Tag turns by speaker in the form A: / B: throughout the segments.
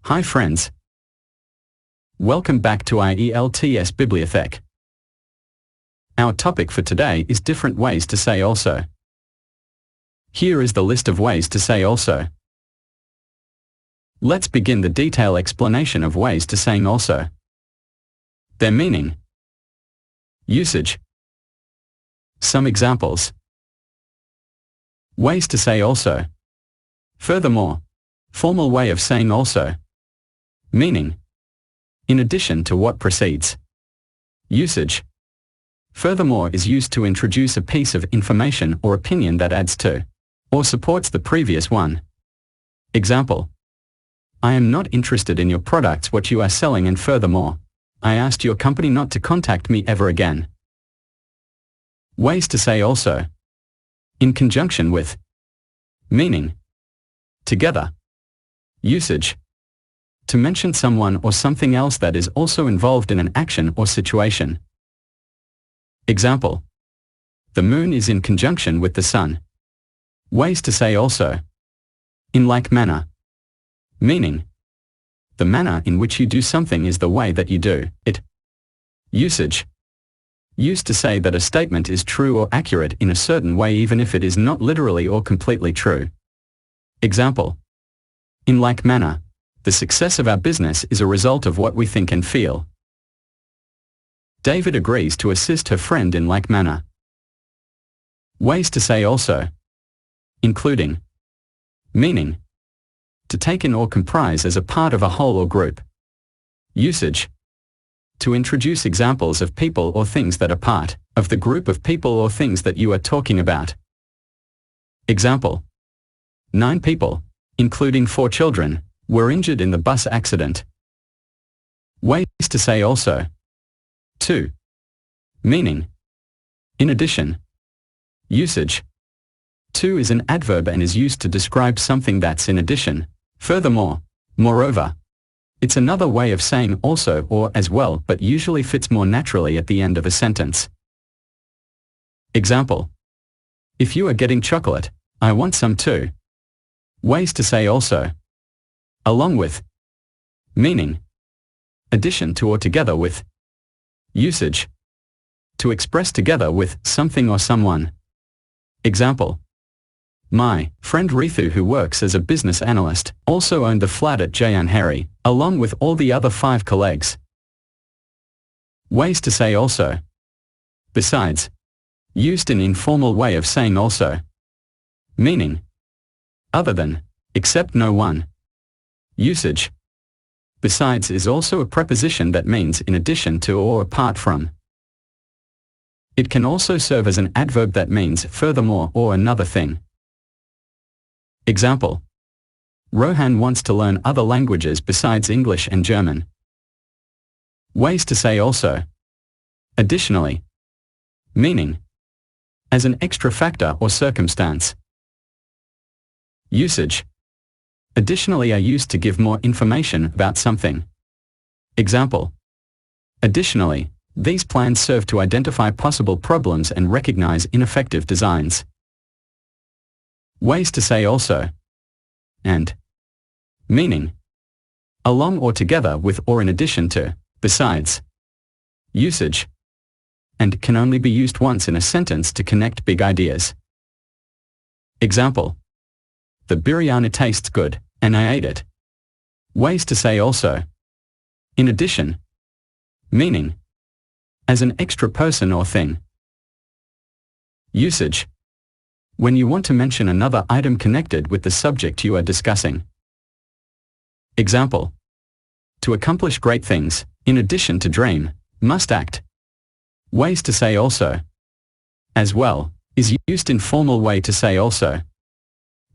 A: Hi friends. Welcome back to IELTS Bibliothèque. Our topic for today is different ways to say also. Here is the list of ways to say also. Let's begin the detailed explanation of ways to saying also. Their meaning. Usage. Some examples. Ways to say also. Furthermore. Formal way of saying also. Meaning. In addition to what precedes. Usage. Furthermore is used to introduce a piece of information or opinion that adds to, or supports the previous one. Example. I am not interested in your products what you are selling, and furthermore, I asked your company not to contact me ever again. Ways to say also. In conjunction with. Meaning. Together. Usage. To mention someone or something else that is also involved in an action or situation. Example. The moon is in conjunction with the sun. Ways to say also. In like manner. Meaning. The manner in which you do something is the way that you do it. Usage. Used to say that a statement is true or accurate in a certain way even if it is not literally or completely true. Example. In like manner, the success of our business is a result of what we think and feel. David agrees to assist her friend in like manner. Ways to say also. Including. Meaning. To take in or comprise as a part of a whole or group. Usage. To introduce examples of people or things that are part of the group of people or things that you are talking about. Example. 9 people, including 4 children, were injured in the bus accident. Ways to say also. 2. Meaning. In addition. Usage. To is an adverb and is used to describe something that's in addition, furthermore, moreover. It's another way of saying also or as well, but usually fits more naturally at the end of a sentence. Example. If you are getting chocolate, I want some too. Ways to say also. Along with. Meaning. Addition to or together with. Usage. To express together with something or someone. Example. My friend Rithu, who works as a business analyst, also owned the flat at Jayan Hari, along with all the other 5 colleagues. Ways to say also. Besides. Used in informal way of saying also. Meaning. Other than, except no one. Usage. Besides is also a preposition that means in addition to or apart from. It can also serve as an adverb that means furthermore or another thing. Example. Rohan wants to learn other languages besides English and German. Ways to say also. Additionally. Meaning. As an extra factor or circumstance. Usage. Additionally are used to give more information about something. Example. Additionally, these plans serve to identify possible problems and recognize ineffective designs. Ways to say also. And. Meaning. Along or together with or in addition to, besides. Usage. And can only be used once in a sentence to connect big ideas. Example. The biryani tastes good, and I ate it. Ways to say also. In addition. Meaning. As an extra person or thing. Usage. When you want to mention another item connected with the subject you are discussing. Example. To accomplish great things, in addition to dream, must act. Ways to say also. As well, is used in formal way to say also.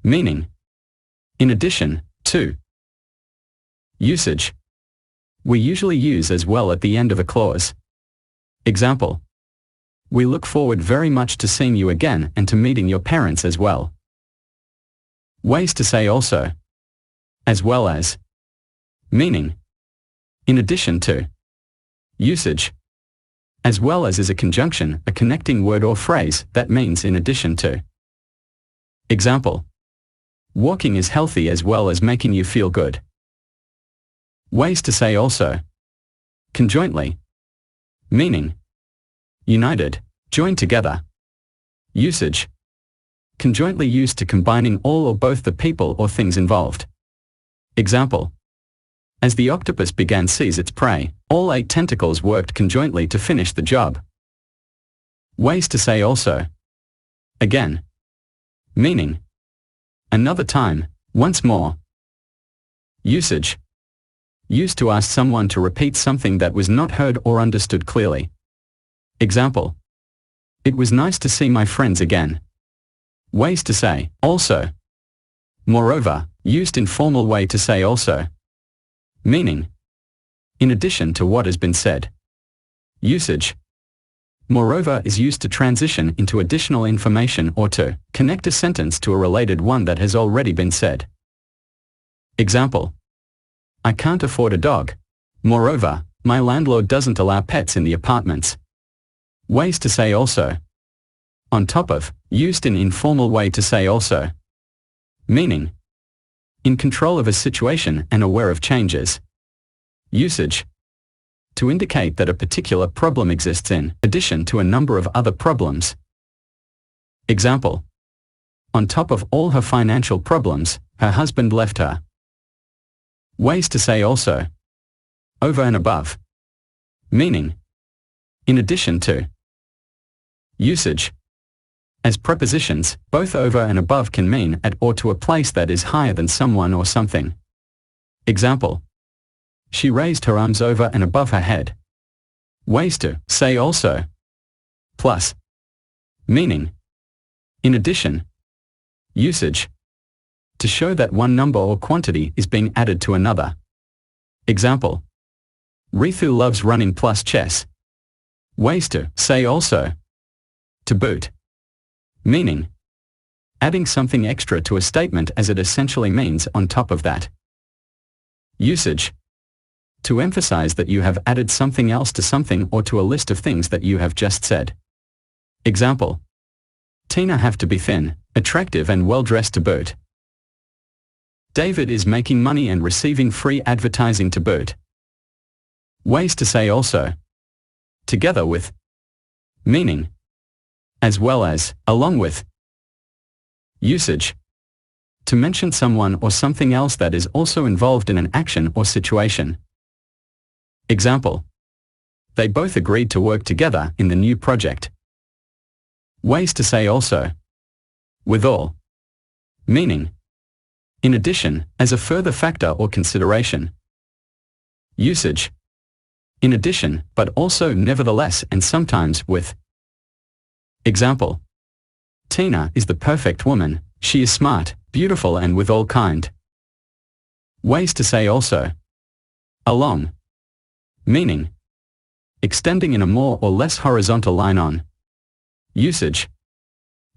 A: Meaning. In addition, to. Usage. We usually use as well at the end of a clause. Example. We look forward very much to seeing you again and to meeting your parents as well. Ways to say also. As well as. Meaning. In addition to. Usage. As well as is a conjunction, a connecting word or phrase that means in addition to. Example. Walking is healthy as well as making you feel good. Ways to say also. Conjointly. Meaning. United, joined together. Usage. Conjointly used to combining all or both the people or things involved. Example. As the octopus began to seize its prey, all 8 tentacles worked conjointly to finish the job. Ways to say also. Again. Meaning. Another time, once more. Usage. Used to ask someone to repeat something that was not heard or understood clearly. Example. It was nice to see my friends again. Ways to say also. Moreover, used in formal way to say also. Meaning. In addition to what has been said. Usage. Moreover is used to transition into additional information or to connect a sentence to a related one that has already been said. Example. I can't afford a dog. Moreover, my landlord doesn't allow pets in the apartments. Ways to say also. On top of, used in informal way to say also. Meaning. In control of a situation and aware of changes. Usage. To indicate that a particular problem exists in addition to a number of other problems. Example. On top of all her financial problems, her husband left her. Ways to say also. Over and above. Meaning. In addition to. Usage. As prepositions, both over and above can mean at or to a place that is higher than someone or something. Example. She raised her arms over and above her head. Ways to say also. Plus. Meaning. In addition. Usage. To show that one number or quantity is being added to another. Example. Ritu loves running plus chess. Ways to say also. To boot. Meaning. Adding something extra to a statement as it essentially means on top of that. Usage. To emphasize that you have added something else to something or to a list of things that you have just said. Example. Tina have to be thin, attractive and well-dressed to boot. David is making money and receiving free advertising to boot. Ways to say also. Together with. Meaning. As well as, along with. Usage. To mention someone or something else that is also involved in an action or situation. Example. They both agreed to work together in the new project. Ways to say also. Withal. Meaning. In addition, as a further factor or consideration. Usage. In addition, but also nevertheless and sometimes with. Example. Tina is the perfect woman, she is smart, beautiful and withal kind. Ways to say also. Along. Meaning. Extending in a more or less horizontal line on. Usage.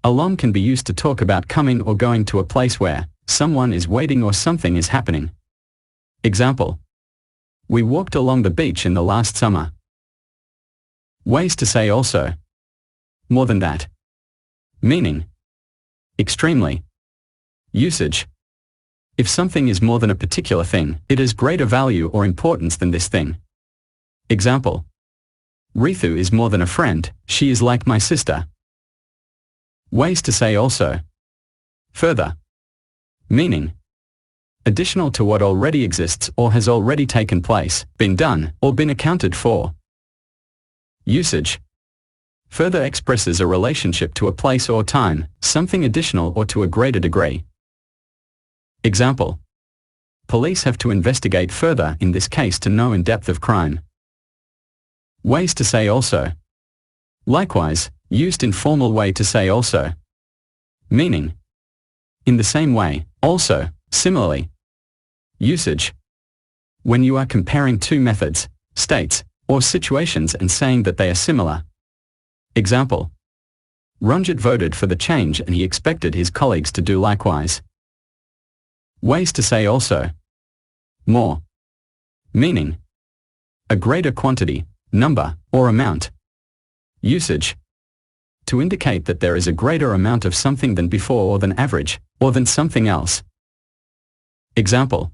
A: Along can be used to talk about coming or going to a place where someone is waiting or something is happening. Example. We walked along the beach in the last summer. Ways to say also. More than that. Meaning. Extremely. Usage. If something is more than a particular thing, it has greater value or importance than this thing. Example. Ritu is more than a friend, she is like my sister. Ways to say also. Further. Meaning. Additional to what already exists or has already taken place, been done, or been accounted for. Usage. Further expresses a relationship to a place or time, something additional or to a greater degree. Example. Police have to investigate further in this case to know in depth of crime. Ways to say also. Likewise, used in formal way to say also. Meaning. In the same way, also, similarly. Usage. When you are comparing two methods, states, or situations and saying that they are similar. Example. Ranjit voted for the change and he expected his colleagues to do likewise. Ways to say also. More. Meaning. A greater quantity, number, or amount. Usage. To indicate that there is a greater amount of something than before or than average, or than something else. Example.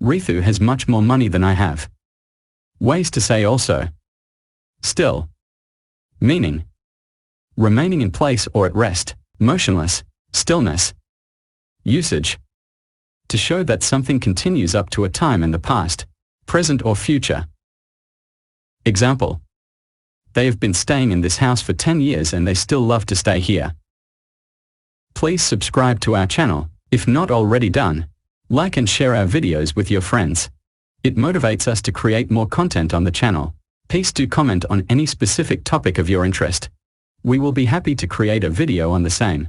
A: Ritu has much more money than I have. Ways to say also. Still. Meaning. Remaining in place or at rest, motionless, stillness. Usage. To show that something continues up to a time in the past, present or future. Example. They have been staying in this house for 10 years and they still love to stay here. Please subscribe to our channel, if not already done. Like and share our videos with your friends. It motivates us to create more content on the channel. Please do comment on any specific topic of your interest. We will be happy to create a video on the same.